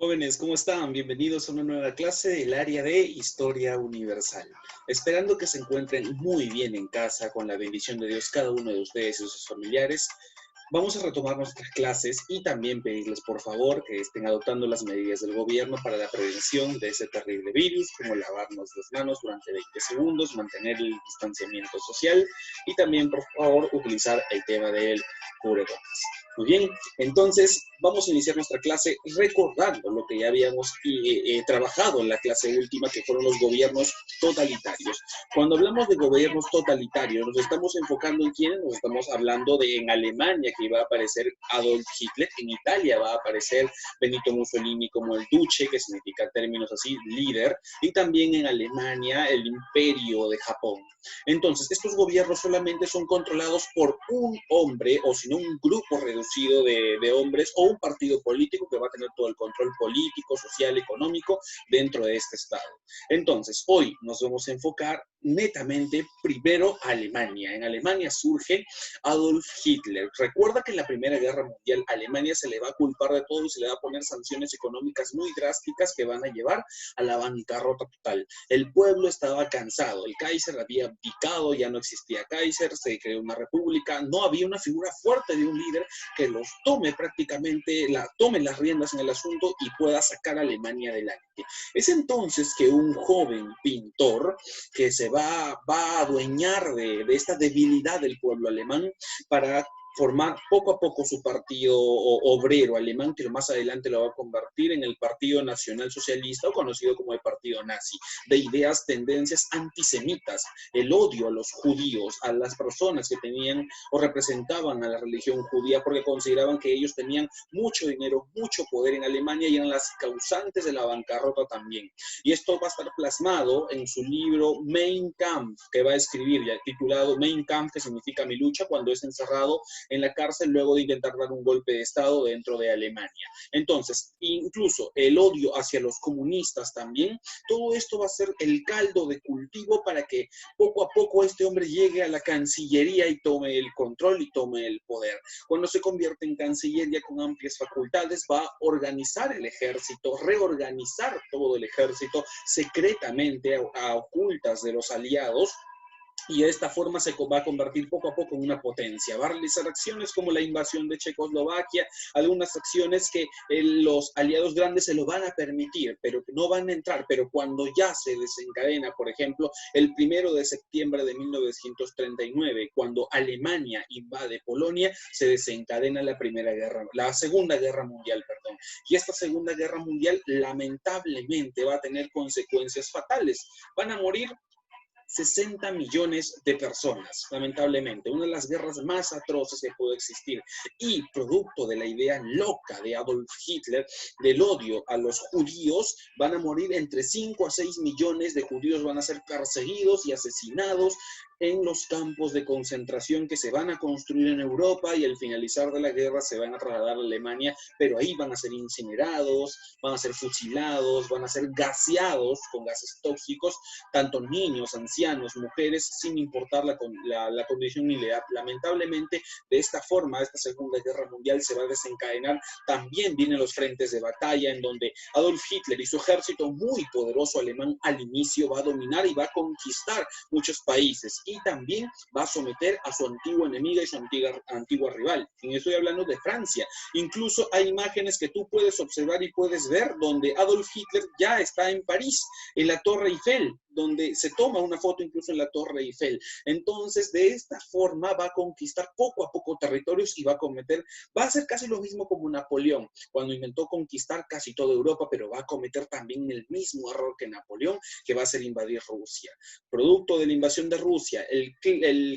Jóvenes, ¿cómo están? Bienvenidos a una nueva clase del área de Historia Universal. Esperando que se encuentren muy bien en casa, con la bendición de Dios, cada uno de ustedes y sus familiares. Vamos a retomar nuestras clases y también pedirles, por favor, que estén adoptando las medidas del gobierno para la prevención de ese terrible virus, como lavarnos las manos durante 20 segundos, mantener el distanciamiento social y también, por favor, utilizar el tema del cubrebocas. Muy bien, entonces vamos a iniciar nuestra clase recordando lo que ya habíamos trabajado en la clase última, que fueron los gobiernos totalitarios. Cuando hablamos de gobiernos totalitarios, nos estamos enfocando en quiénes, nos estamos hablando de en Alemania, que iba a aparecer Adolf Hitler, en Italia va a aparecer Benito Mussolini como el Duce, que significa términos así, líder, y también en Alemania el Imperio de Japón. Entonces, estos gobiernos solamente son controlados por un hombre, o si no un grupo reducido de hombres, o un partido político que va a tener todo el control político, social, económico dentro de este estado. Entonces, hoy nos vamos a enfocar netamente primero a Alemania. En Alemania surge Adolf Hitler. Recuerda que en la Primera Guerra Mundial a Alemania se le va a culpar de todo y se le va a poner sanciones económicas muy drásticas que van a llevar a la bancarrota total. El pueblo estaba cansado, el Kaiser había abdicado, ya no existía Kaiser, se creó una república, no había una figura fuerte de un líder que los tome prácticamente, tome las riendas en el asunto y pueda sacar a Alemania adelante. Es entonces que un joven pintor que se va a adueñar de esta debilidad del pueblo alemán para formar poco a poco su partido obrero alemán, que más adelante lo va a convertir en el Partido Nacional Socialista, o conocido como el Partido Nazi, de ideas, tendencias antisemitas, el odio a los judíos, a las personas que tenían o representaban a la religión judía, porque consideraban que ellos tenían mucho dinero, mucho poder en Alemania y eran las causantes de la bancarrota también. Y esto va a estar plasmado en su libro Mein Kampf, que va a escribir, ya titulado Mein Kampf, que significa mi lucha, cuando es encerrado en la cárcel luego de intentar dar un golpe de Estado dentro de Alemania. Entonces, incluso el odio hacia los comunistas también, todo esto va a ser el caldo de cultivo para que poco a poco este hombre llegue a la Cancillería y tome el control y tome el poder. Cuando se convierte en cancillería con amplias facultades, va a organizar el ejército, reorganizar todo el ejército secretamente a ocultas de los aliados, y de esta forma se va a convertir poco a poco en una potencia. Va a realizar acciones como la invasión de Checoslovaquia, algunas acciones que los aliados grandes se lo van a permitir, pero que no van a entrar. Pero cuando ya se desencadena, por ejemplo, el 1 de septiembre de 1939, cuando Alemania invade Polonia, se desencadena la Segunda Guerra Mundial, perdón. Y esta Segunda Guerra Mundial lamentablemente va a tener consecuencias fatales. Van a morir 60 millones de personas, lamentablemente, una de las guerras más atroces que pudo existir, y producto de la idea loca de Adolf Hitler, del odio a los judíos, van a morir entre 5 a 6 millones de judíos, van a ser perseguidos y asesinados en los campos de concentración que se van a construir en Europa, y al finalizar de la guerra se van a trasladar a Alemania, pero ahí van a ser incinerados, van a ser fusilados, van a ser gaseados con gases tóxicos, tanto niños, ancianos, mujeres, sin importar la condición ni la edad. Lamentablemente, de esta forma, esta Segunda Guerra Mundial se va a desencadenar. También vienen los frentes de batalla en donde Adolf Hitler y su ejército muy poderoso alemán al inicio va a dominar y va a conquistar muchos países, y también va a someter a su antigua enemiga y su antigua rival. Y estoy hablando de Francia. Incluso hay imágenes que tú puedes observar y puedes ver donde Adolf Hitler ya está en París, en la Torre Eiffel, donde se toma una foto incluso en la Torre Eiffel. Entonces, de esta forma va a conquistar poco a poco territorios y va a hacer casi lo mismo como Napoleón, cuando intentó conquistar casi toda Europa, pero va a cometer también el mismo error que Napoleón, que va a ser invadir Rusia. Producto de la invasión de Rusia, el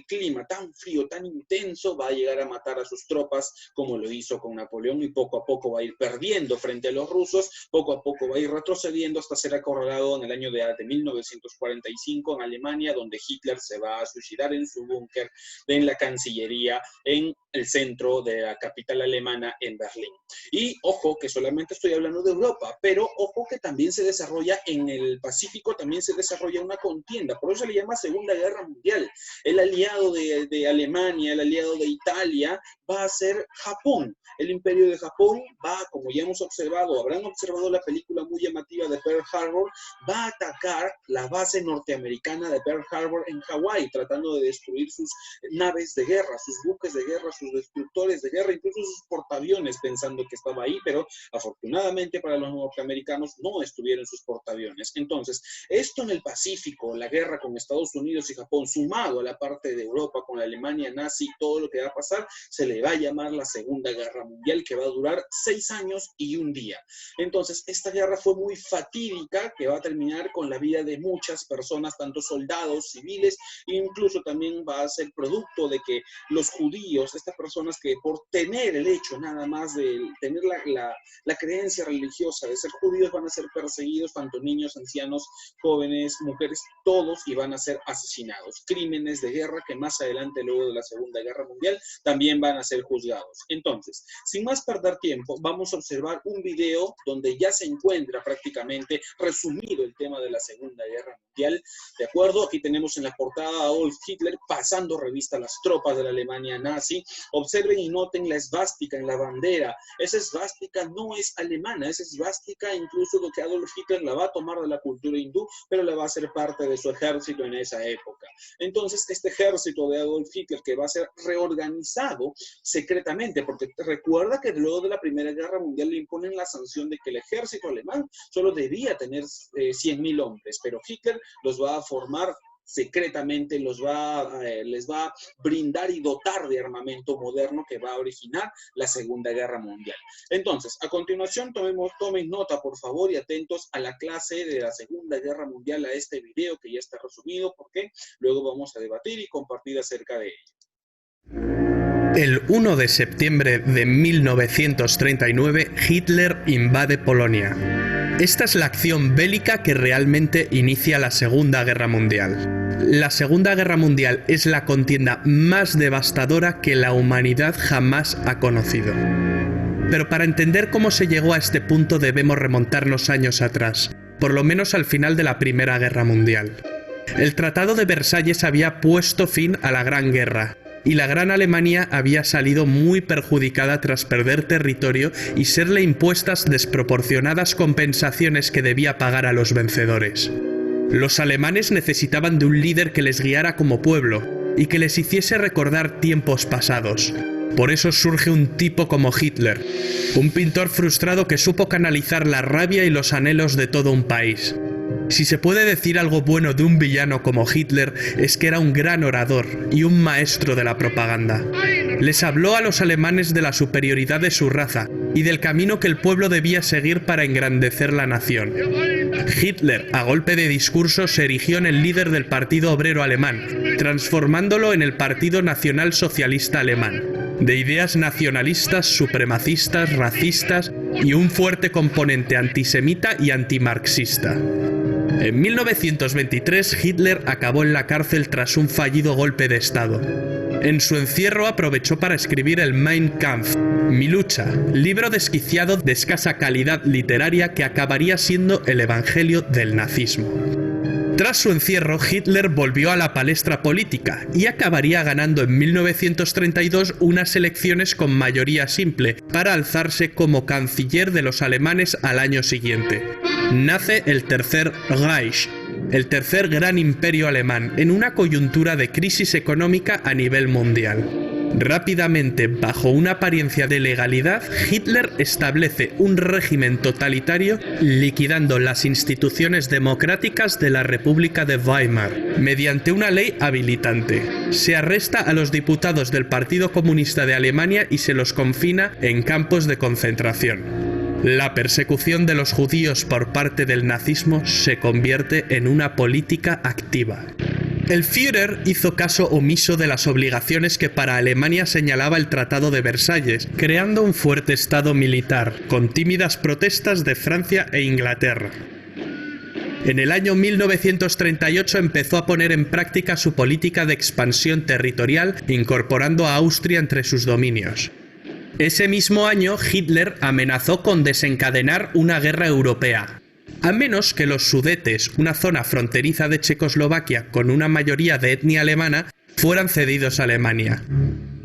clima tan frío, tan intenso, va a llegar a matar a sus tropas, como lo hizo con Napoleón, y poco a poco va a ir perdiendo frente a los rusos, poco a poco va a ir retrocediendo hasta ser acorralado en el año de 1945 en Alemania, donde Hitler se va a suicidar en su búnker en la Cancillería en el centro de la capital alemana en Berlín. Y ojo que solamente estoy hablando de Europa, pero ojo que también se desarrolla en el Pacífico, también se desarrolla una contienda, por eso se le llama Segunda Guerra Mundial. El aliado de Alemania, el aliado de Italia va a ser Japón. El imperio de Japón va, como ya hemos observado, habrán observado la película muy llamativa de Pearl Harbor, va a atacar la base norteamericana de Pearl Harbor en Hawái, tratando de destruir sus naves de guerra, sus buques de guerra, sus destructores de guerra, incluso sus portaaviones, pensando que estaba ahí, pero afortunadamente para los norteamericanos no estuvieron sus portaaviones. Entonces, esto en el Pacífico, la guerra con Estados Unidos y Japón, sumado a la parte de Europa con la Alemania nazi, todo lo que va a pasar, se le va a llamar la Segunda Guerra Mundial, que va a durar 6 años y 1 día. Entonces, esta guerra fue muy fatídica, que va a terminar con la vida de muchas personas, tanto soldados, civiles, e incluso también va a ser producto de que los judíos, estas personas que por tener el hecho nada más de tener la creencia religiosa de ser judíos, van a ser perseguidos, tanto niños, ancianos, jóvenes, mujeres, todos, y van a ser asesinados. Crímenes de guerra que más adelante, luego de la Segunda Guerra Mundial, también van a ser juzgados. Entonces, sin más perder tiempo, vamos a observar un video donde ya se encuentra prácticamente resumido el tema de la Segunda Guerra Mundial. ¿De acuerdo? Aquí tenemos en la portada a Adolf Hitler pasando revista a las tropas de la Alemania nazi. Observen y noten la esvástica en la bandera. Esa esvástica no es alemana, esa esvástica incluso lo que Adolf Hitler la va a tomar de la cultura hindú, pero la va a hacer parte de su ejército en esa época. Entonces, este ejército de Adolf Hitler, que va a ser reorganizado secretamente, porque recuerda que luego de la Primera Guerra Mundial le imponen la sanción de que el ejército alemán solo debía tener 100.000 hombres, pero Hitler los va a formar secretamente, les va a brindar y dotar de armamento moderno que va a originar la Segunda Guerra Mundial. Entonces, a continuación, tomen nota, por favor, y atentos a la clase de la Segunda Guerra Mundial, a este video que ya está resumido, porque luego vamos a debatir y compartir acerca de ello. El 1 de septiembre de 1939, Hitler invade Polonia. Esta es la acción bélica que realmente inicia la Segunda Guerra Mundial. La Segunda Guerra Mundial es la contienda más devastadora que la humanidad jamás ha conocido. Pero para entender cómo se llegó a este punto debemos remontarnos años atrás, por lo menos al final de la Primera Guerra Mundial. El Tratado de Versalles había puesto fin a la Gran Guerra, y la Gran Alemania había salido muy perjudicada tras perder territorio y serle impuestas desproporcionadas compensaciones que debía pagar a los vencedores. Los alemanes necesitaban de un líder que les guiara como pueblo y que les hiciese recordar tiempos pasados. Por eso surge un tipo como Hitler, un pintor frustrado que supo canalizar la rabia y los anhelos de todo un país. Si se puede decir algo bueno de un villano como Hitler, es que era un gran orador y un maestro de la propaganda. Les habló a los alemanes de la superioridad de su raza y del camino que el pueblo debía seguir para engrandecer la nación. Hitler, a golpe de discurso, se erigió en el líder del Partido Obrero Alemán, transformándolo en el Partido Nacional Socialista Alemán, de ideas nacionalistas, supremacistas, racistas y un fuerte componente antisemita y antimarxista. En 1923, Hitler acabó en la cárcel tras un fallido golpe de Estado. En su encierro aprovechó para escribir el Mein Kampf, Mi lucha, libro desquiciado de escasa calidad literaria que acabaría siendo el evangelio del nazismo. Tras su encierro, Hitler volvió a la palestra política y acabaría ganando en 1932 unas elecciones con mayoría simple para alzarse como canciller de los alemanes al año siguiente. Nace el Tercer Reich, el tercer gran imperio alemán, en una coyuntura de crisis económica a nivel mundial. Rápidamente, bajo una apariencia de legalidad, Hitler establece un régimen totalitario liquidando las instituciones democráticas de la República de Weimar mediante una ley habilitante. Se arresta a los diputados del Partido Comunista de Alemania y se los confina en campos de concentración. La persecución de los judíos por parte del nazismo se convierte en una política activa. El Führer hizo caso omiso de las obligaciones que para Alemania señalaba el Tratado de Versalles, creando un fuerte estado militar, con tímidas protestas de Francia e Inglaterra. En el año 1938 empezó a poner en práctica su política de expansión territorial, incorporando a Austria entre sus dominios. Ese mismo año, Hitler amenazó con desencadenar una guerra europea. A menos que los Sudetes, una zona fronteriza de Checoslovaquia con una mayoría de etnia alemana, fueran cedidos a Alemania.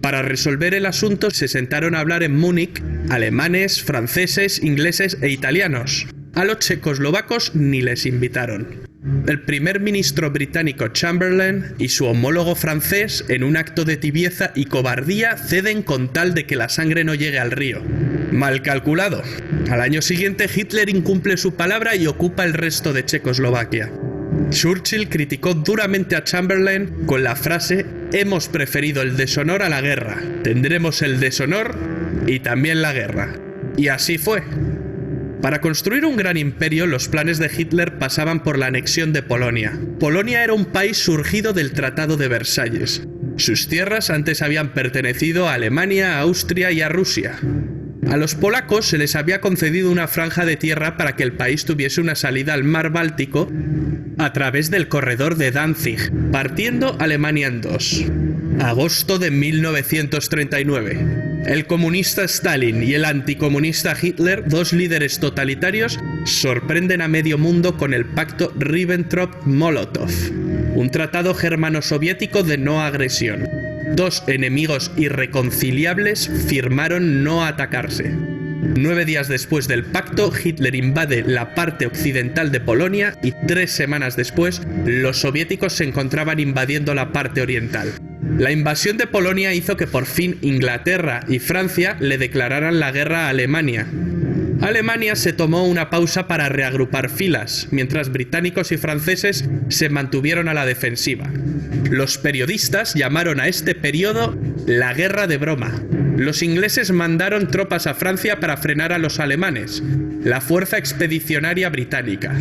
Para resolver el asunto se sentaron a hablar en Múnich alemanes, franceses, ingleses e italianos. A los checoslovacos ni les invitaron. El primer ministro británico Chamberlain y su homólogo francés, en un acto de tibieza y cobardía, ceden con tal de que la sangre no llegue al río. Mal calculado. Al año siguiente Hitler incumple su palabra y ocupa el resto de Checoslovaquia. Churchill criticó duramente a Chamberlain con la frase: «Hemos preferido el deshonor a la guerra, tendremos el deshonor y también la guerra». Y así fue. Para construir un gran imperio, los planes de Hitler pasaban por la anexión de Polonia. Polonia era un país surgido del Tratado de Versalles. Sus tierras antes habían pertenecido a Alemania, a Austria y a Rusia. A los polacos se les había concedido una franja de tierra para que el país tuviese una salida al mar Báltico a través del corredor de Danzig, partiendo Alemania en dos. Agosto de 1939. El comunista Stalin y el anticomunista Hitler, dos líderes totalitarios, sorprenden a medio mundo con el pacto Ribbentrop-Molotov, un tratado germano-soviético de no agresión. Dos enemigos irreconciliables firmaron no atacarse. 9 días después del pacto, Hitler invade la parte occidental de Polonia y 3 semanas después, los soviéticos se encontraban invadiendo la parte oriental. La invasión de Polonia hizo que por fin Inglaterra y Francia le declararan la guerra a Alemania. Alemania se tomó una pausa para reagrupar filas, mientras británicos y franceses se mantuvieron a la defensiva. Los periodistas llamaron a este periodo la Guerra de Broma. Los ingleses mandaron tropas a Francia para frenar a los alemanes, la Fuerza Expedicionaria Británica.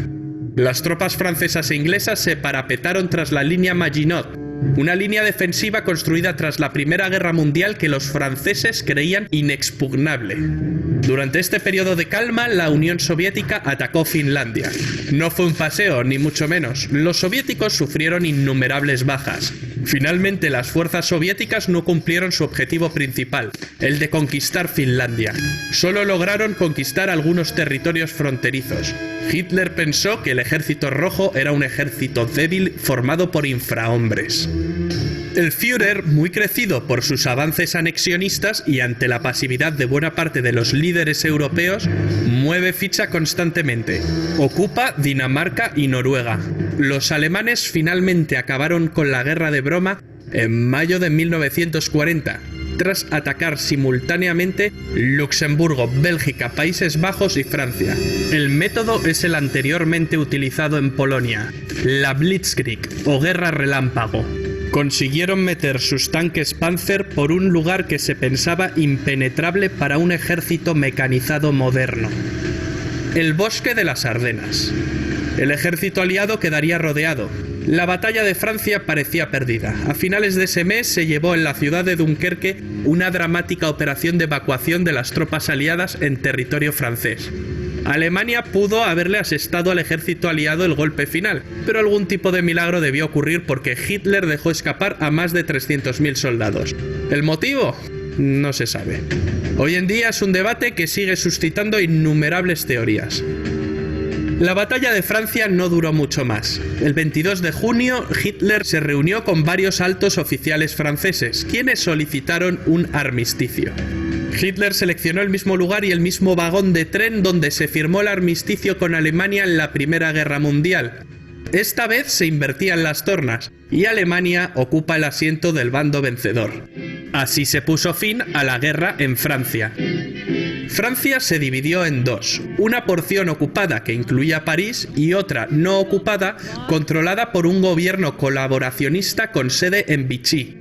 Las tropas francesas e inglesas se parapetaron tras la línea Maginot, una línea defensiva construida tras la Primera Guerra Mundial que los franceses creían inexpugnable. Durante este periodo de calma, la Unión Soviética atacó Finlandia. No fue un paseo, ni mucho menos. Los soviéticos sufrieron innumerables bajas. Finalmente, las fuerzas soviéticas no cumplieron su objetivo principal, el de conquistar Finlandia. Solo lograron conquistar algunos territorios fronterizos. Hitler pensó que el Ejército Rojo era un ejército débil formado por infrahombres. El Führer, muy crecido por sus avances anexionistas y ante la pasividad de buena parte de los líderes europeos, mueve ficha constantemente. Ocupa Dinamarca y Noruega. Los alemanes finalmente acabaron con la Guerra de Broma en mayo de 1940, tras atacar simultáneamente Luxemburgo, Bélgica, Países Bajos y Francia. El método es el anteriormente utilizado en Polonia, la Blitzkrieg o Guerra Relámpago. Consiguieron meter sus tanques Panzer por un lugar que se pensaba impenetrable para un ejército mecanizado moderno: el bosque de las Ardenas. El ejército aliado quedaría rodeado. La batalla de Francia parecía perdida. A finales de ese mes se llevó en la ciudad de Dunkerque una dramática operación de evacuación de las tropas aliadas en territorio francés. Alemania pudo haberle asestado al ejército aliado el golpe final, pero algún tipo de milagro debió ocurrir porque Hitler dejó escapar a más de 300.000 soldados. ¿El motivo? No se sabe. Hoy en día es un debate que sigue suscitando innumerables teorías. La batalla de Francia no duró mucho más. El 22 de junio, Hitler se reunió con varios altos oficiales franceses, quienes solicitaron un armisticio. Hitler seleccionó el mismo lugar y el mismo vagón de tren donde se firmó el armisticio con Alemania en la Primera Guerra Mundial. Esta vez se invertían las tornas y Alemania ocupa el asiento del bando vencedor. Así se puso fin a la guerra en Francia. Francia se dividió en dos, una porción ocupada que incluía París y otra no ocupada controlada por un gobierno colaboracionista con sede en Vichy,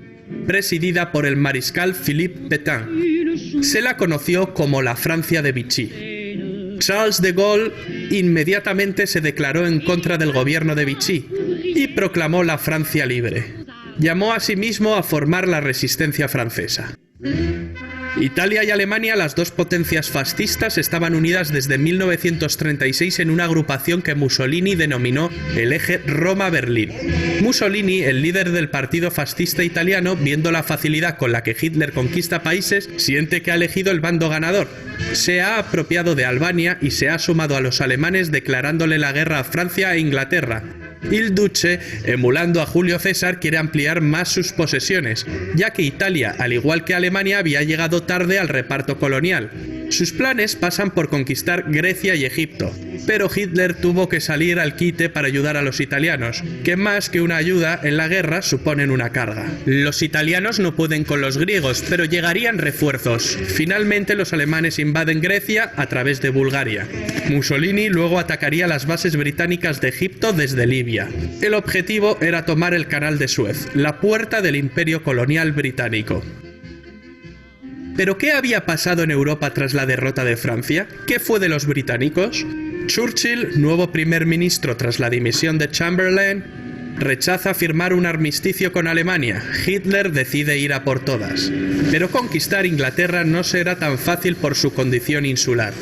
presidida por el mariscal Philippe Pétain. Se la conoció como la Francia de Vichy. Charles de Gaulle inmediatamente se declaró en contra del gobierno de Vichy y proclamó la Francia libre. Llamó a sí mismo a formar la resistencia francesa. Italia y Alemania, las dos potencias fascistas, estaban unidas desde 1936 en una agrupación que Mussolini denominó el eje Roma-Berlín. Mussolini, el líder del partido fascista italiano, viendo la facilidad con la que Hitler conquista países, siente que ha elegido el bando ganador. Se ha apropiado de Albania y se ha sumado a los alemanes declarándole la guerra a Francia e Inglaterra. Il Duce, emulando a Julio César, quiere ampliar más sus posesiones, ya que Italia, al igual que Alemania, había llegado tarde al reparto colonial. Sus planes pasan por conquistar Grecia y Egipto, pero Hitler tuvo que salir al quite para ayudar a los italianos, que más que una ayuda en la guerra suponen una carga. Los italianos no pueden con los griegos, pero llegarían refuerzos. Finalmente los alemanes invaden Grecia a través de Bulgaria. Mussolini luego atacaría las bases británicas de Egipto desde Libia. El objetivo era tomar el Canal de Suez, la puerta del imperio colonial británico. ¿Pero qué había pasado en Europa tras la derrota de Francia? ¿Qué fue de los británicos? Churchill, nuevo primer ministro tras la dimisión de Chamberlain, rechaza firmar un armisticio con Alemania. Hitler decide ir a por todas. Pero conquistar Inglaterra no será tan fácil por su condición insular.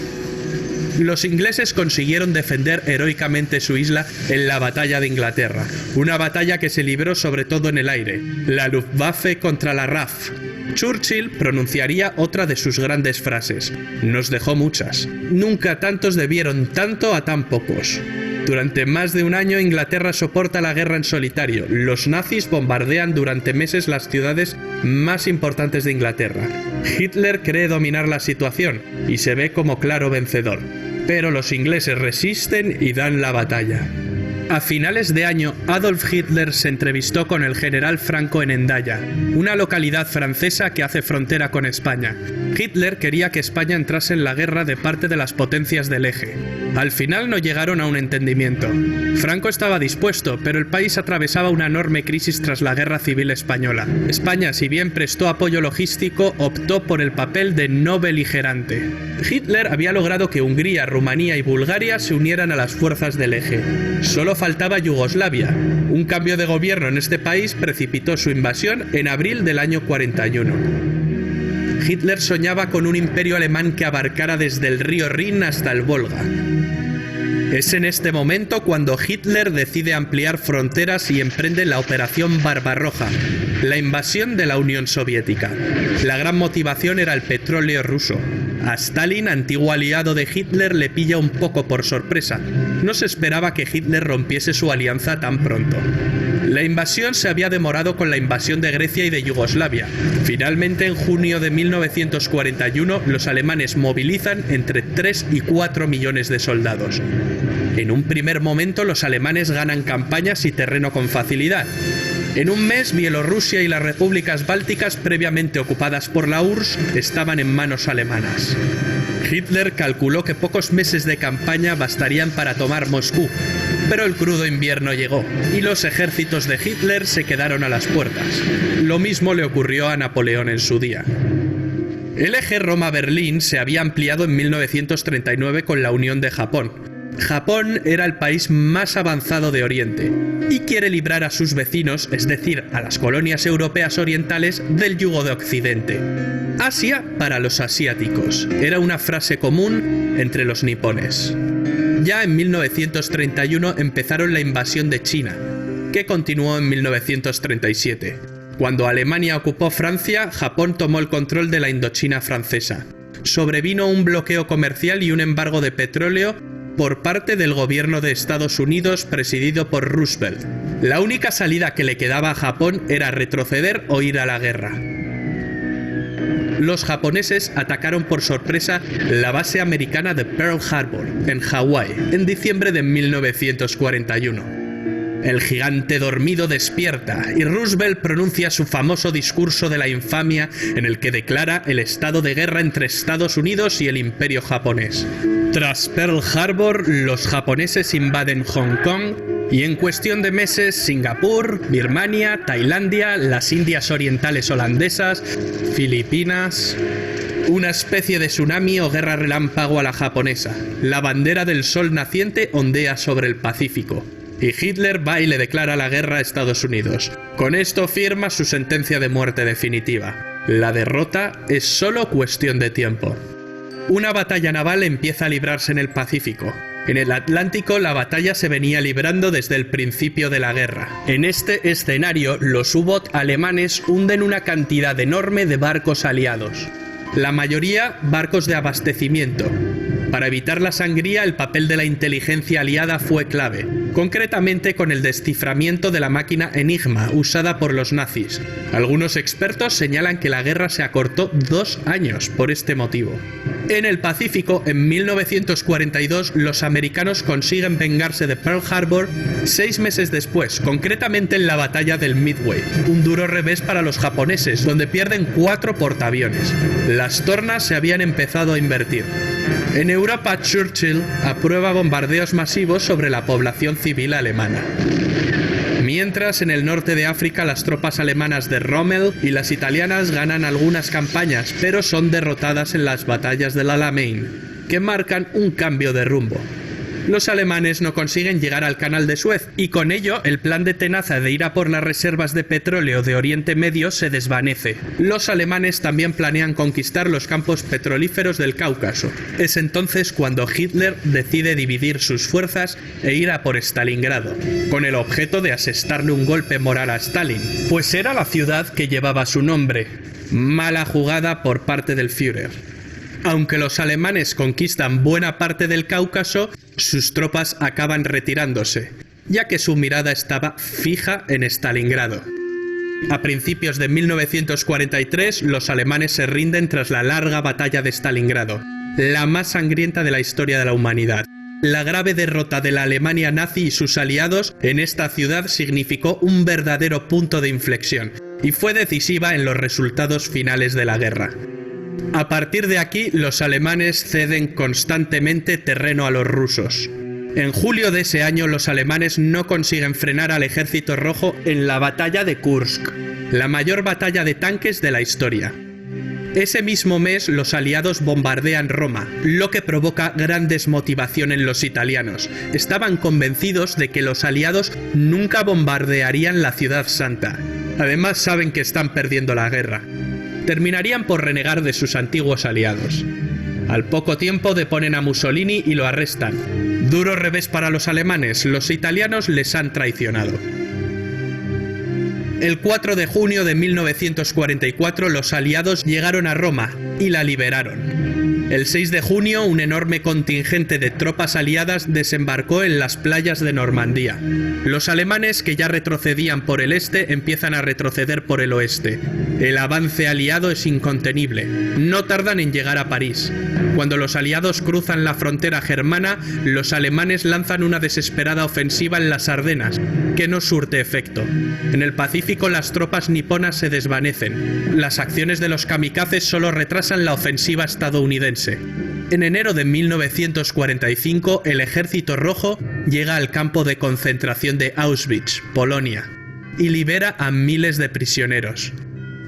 Los ingleses consiguieron defender heroicamente su isla en la batalla de Inglaterra, una batalla que se libró sobre todo en el aire, la Luftwaffe contra la RAF. Churchill pronunciaría otra de sus grandes frases: nos dejó muchas. Nunca tantos debieron tanto a tan pocos. Durante más de un año Inglaterra soporta la guerra en solitario. Los nazis bombardean durante meses las ciudades más importantes de Inglaterra. Hitler cree dominar la situación y se ve como claro vencedor. Pero los ingleses resisten y dan la batalla. A finales de año, Adolf Hitler se entrevistó con el general Franco en Hendaya, una localidad francesa que hace frontera con España. Hitler quería que España entrase en la guerra de parte de las potencias del eje. Al final no llegaron a un entendimiento. Franco estaba dispuesto, pero el país atravesaba una enorme crisis tras la Guerra Civil Española. España, si bien prestó apoyo logístico, optó por el papel de no beligerante. Hitler había logrado que Hungría, Rumanía y Bulgaria se unieran a las fuerzas del eje. Solo faltaba Yugoslavia. Un cambio de gobierno en este país precipitó su invasión en abril del año 41. Hitler soñaba con un imperio alemán que abarcara desde el río Rin hasta el Volga. Es en este momento cuando Hitler decide ampliar fronteras y emprende la Operación Barbarroja, la invasión de la Unión Soviética. La gran motivación era el petróleo ruso. A Stalin, antiguo aliado de Hitler, le pilla un poco por sorpresa. No se esperaba que Hitler rompiese su alianza tan pronto. La invasión se había demorado con la invasión de Grecia y de Yugoslavia. Finalmente, en junio de 1941, los alemanes movilizan entre 3 y 4 millones de soldados. En un primer momento, los alemanes ganan campañas y terreno con facilidad. En un mes, Bielorrusia y las repúblicas bálticas previamente ocupadas por la URSS estaban en manos alemanas. Hitler calculó que pocos meses de campaña bastarían para tomar Moscú, pero el crudo invierno llegó y los ejércitos de Hitler se quedaron a las puertas. Lo mismo le ocurrió a Napoleón en su día. El eje Roma-Berlín se había ampliado en 1939 con la unión de Japón. Japón era el país más avanzado de Oriente y quiere librar a sus vecinos, es decir, a las colonias europeas orientales, del yugo de Occidente. Asia para los asiáticos era una frase común entre los nipones. Ya en 1931 empezaron la invasión de China, que continuó en 1937. Cuando Alemania ocupó Francia, Japón tomó el control de la Indochina francesa. Sobrevino un bloqueo comercial y un embargo de petróleo por parte del gobierno de Estados Unidos presidido por Roosevelt. La única salida que le quedaba a Japón era retroceder o ir a la guerra. Los japoneses atacaron por sorpresa la base americana de Pearl Harbor, en Hawái, en diciembre de 1941. El gigante dormido despierta y Roosevelt pronuncia su famoso discurso de la infamia en el que declara el estado de guerra entre Estados Unidos y el Imperio japonés. Tras Pearl Harbor, los japoneses invaden Hong Kong y en cuestión de meses Singapur, Birmania, Tailandia, las Indias Orientales holandesas, Filipinas... Una especie de tsunami o guerra relámpago a la japonesa. La bandera del sol naciente ondea sobre el Pacífico. Y Hitler va y le declara la guerra a Estados Unidos. Con esto firma su sentencia de muerte definitiva. La derrota es solo cuestión de tiempo. Una batalla naval empieza a librarse en el Pacífico. En el Atlántico la batalla se venía librando desde el principio de la guerra. En este escenario, los U-Boot alemanes hunden una cantidad enorme de barcos aliados. La mayoría barcos de abastecimiento. Para evitar la sangría, el papel de la inteligencia aliada fue clave, concretamente con el desciframiento de la máquina Enigma usada por los nazis. Algunos expertos señalan que la guerra se acortó 2 años por este motivo. En el Pacífico, en 1942, los americanos consiguen vengarse de Pearl Harbor 6 meses después, concretamente en la batalla del Midway. Un duro revés para los japoneses, donde pierden 4 portaaviones. Las tornas se habían empezado a invertir. En Europa, Churchill aprueba bombardeos masivos sobre la población civil alemana. Mientras, en el norte de África, las tropas alemanas de Rommel y las italianas ganan algunas campañas, pero son derrotadas en las batallas del Alamein, que marcan un cambio de rumbo. Los alemanes no consiguen llegar al Canal de Suez y con ello el plan de Tenaza de ir a por las reservas de petróleo de Oriente Medio se desvanece. Los alemanes también planean conquistar los campos petrolíferos del Cáucaso. Es entonces cuando Hitler decide dividir sus fuerzas e ir a por Stalingrado, con el objeto de asestarle un golpe moral a Stalin, pues era la ciudad que llevaba su nombre. Mala jugada por parte del Führer. Aunque los alemanes conquistan buena parte del Cáucaso, sus tropas acaban retirándose, ya que su mirada estaba fija en Stalingrado. A principios de 1943, los alemanes se rinden tras la larga batalla de Stalingrado, la más sangrienta de la historia de la humanidad. La grave derrota de la Alemania nazi y sus aliados en esta ciudad significó un verdadero punto de inflexión, y fue decisiva en los resultados finales de la guerra. A partir de aquí, los alemanes ceden constantemente terreno a los rusos. En julio de ese año, los alemanes no consiguen frenar al ejército rojo en la batalla de Kursk, la mayor batalla de tanques de la historia. Ese mismo mes, los aliados bombardean Roma, lo que provoca gran desmotivación en los italianos. Estaban convencidos de que los aliados nunca bombardearían la ciudad santa. Además, saben que están perdiendo la guerra. Terminarían por renegar de sus antiguos aliados. Al poco tiempo deponen a Mussolini y lo arrestan. Duro revés para los alemanes, los italianos les han traicionado. El 4 de junio de 1944 los aliados llegaron a Roma y la liberaron. El 6 de junio un enorme contingente de tropas aliadas desembarcó en las playas de Normandía. Los alemanes, que ya retrocedían por el este, empiezan a retroceder por el oeste. El avance aliado es incontenible. No tardan en llegar a París. Cuando los aliados cruzan la frontera germana, los alemanes lanzan una desesperada ofensiva en las Ardenas, que no surte efecto. En el Pacífico las tropas niponas se desvanecen. Las acciones de los kamikazes solo retrasan la ofensiva estadounidense. En enero de 1945, el Ejército Rojo llega al campo de concentración de Auschwitz, Polonia, y libera a miles de prisioneros.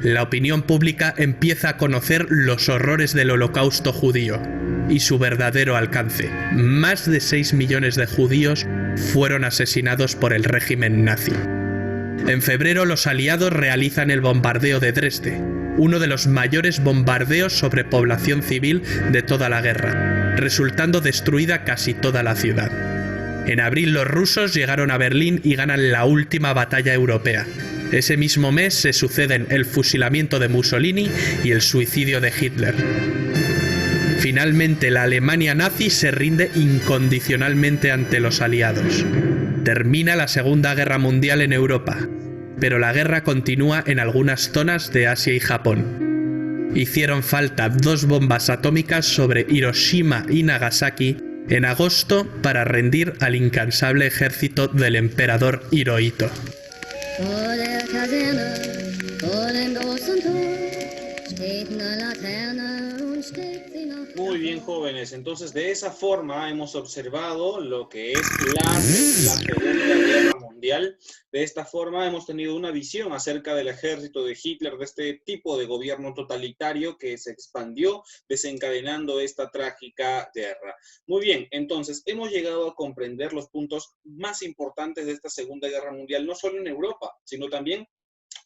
La opinión pública empieza a conocer los horrores del Holocausto judío y su verdadero alcance. Más de 6 millones de judíos fueron asesinados por el régimen nazi. En febrero, los aliados realizan el bombardeo de Dresde, uno de los mayores bombardeos sobre población civil de toda la guerra, resultando destruida casi toda la ciudad. En abril los rusos llegaron a Berlín y ganan la última batalla europea. Ese mismo mes se suceden el fusilamiento de Mussolini y el suicidio de Hitler. Finalmente la Alemania nazi se rinde incondicionalmente ante los aliados. Termina la Segunda Guerra Mundial en Europa, pero la guerra continúa en algunas zonas de Asia y Japón. Hicieron falta 2 bombas atómicas sobre Hiroshima y Nagasaki en agosto para rendir al incansable ejército del emperador Hirohito. Muy bien, jóvenes. Entonces, de esa forma hemos observado lo que es la Segunda Guerra Mundial. De esta forma hemos tenido una visión acerca del ejército de Hitler, de este tipo de gobierno totalitario que se expandió desencadenando esta trágica guerra. Muy bien, entonces hemos llegado a comprender los puntos más importantes de esta Segunda Guerra Mundial, no solo en Europa, sino también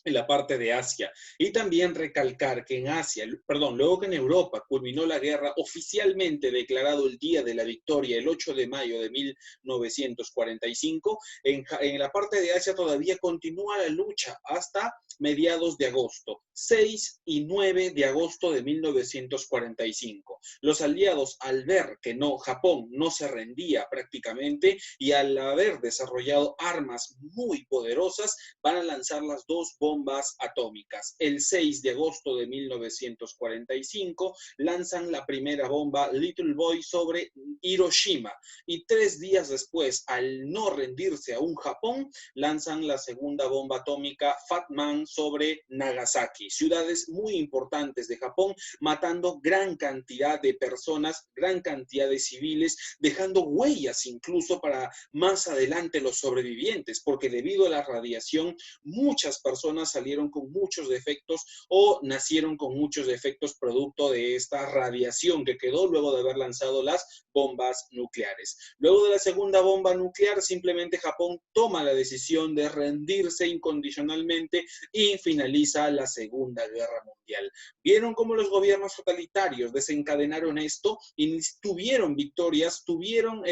en la parte de Asia. Y también recalcar que en Asia, perdón, luego que en Europa culminó la guerra oficialmente declarado el Día de la Victoria el 8 de mayo de 1945, en la parte de Asia todavía continúa la lucha hasta mediados de agosto, 6 y 9 de agosto de 1945. Los aliados, al ver que Japón no se rendía prácticamente y al haber desarrollado armas muy poderosas, van a lanzar las dos bombas atómicas. El 6 de agosto de 1945 lanzan la primera bomba Little Boy sobre Hiroshima y 3 días después, al no rendirse aún Japón, lanzan la segunda bomba atómica Fat Man sobre Nagasaki, ciudades muy importantes de Japón, matando gran cantidad de personas, gran cantidad de civiles, dejando huellas incluso para más adelante los sobrevivientes, porque debido a la radiación, muchas personas salieron con muchos defectos o nacieron con muchos defectos producto de esta radiación que quedó luego de haber lanzado las bombas nucleares. Luego de la segunda bomba nuclear, simplemente Japón toma la decisión de rendirse incondicionalmente y finaliza la Segunda Guerra Mundial. Vieron cómo los gobiernos totalitarios desencadenaron esto y tuvieron victorias, tuvieron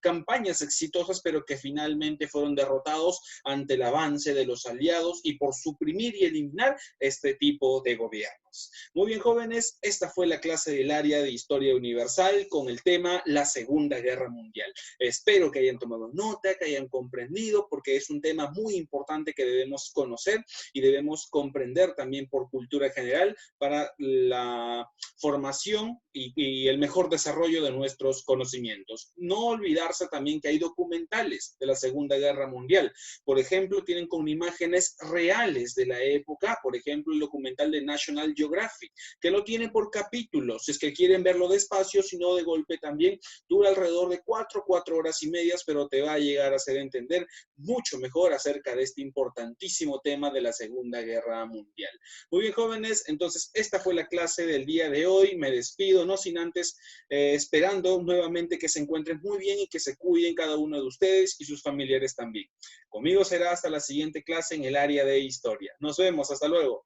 campañas exitosas, pero que finalmente fueron derrotados ante el avance de los aliados y por suprimir y eliminar este tipo de gobiernos. Muy bien, jóvenes, esta fue la clase del área de Historia Universal con el tema la Segunda Guerra Mundial. Espero que hayan tomado nota, que hayan comprendido, porque es un tema muy importante que debemos conocer y debemos comprender también por cultura general para la formación y el mejor desarrollo de nuestros conocimientos. No olvidarse también que hay documentales de la Segunda Guerra Mundial. Por ejemplo, tienen con imágenes reales de la época, por ejemplo, el documental de National Geographic, que lo tiene por capítulos, si es que quieren verlo despacio, si no de golpe también, dura alrededor de 4 horas y medias, pero te va a llegar a hacer entender mucho mejor acerca de este importantísimo tema de la Segunda Guerra Mundial. Muy bien, jóvenes, entonces esta fue la clase del día de hoy. Me despido, no sin antes esperando nuevamente que se encuentren muy bien y que se cuiden cada uno de ustedes y sus familiares también. Conmigo será hasta la siguiente clase en el área de Historia. Nos vemos, hasta luego.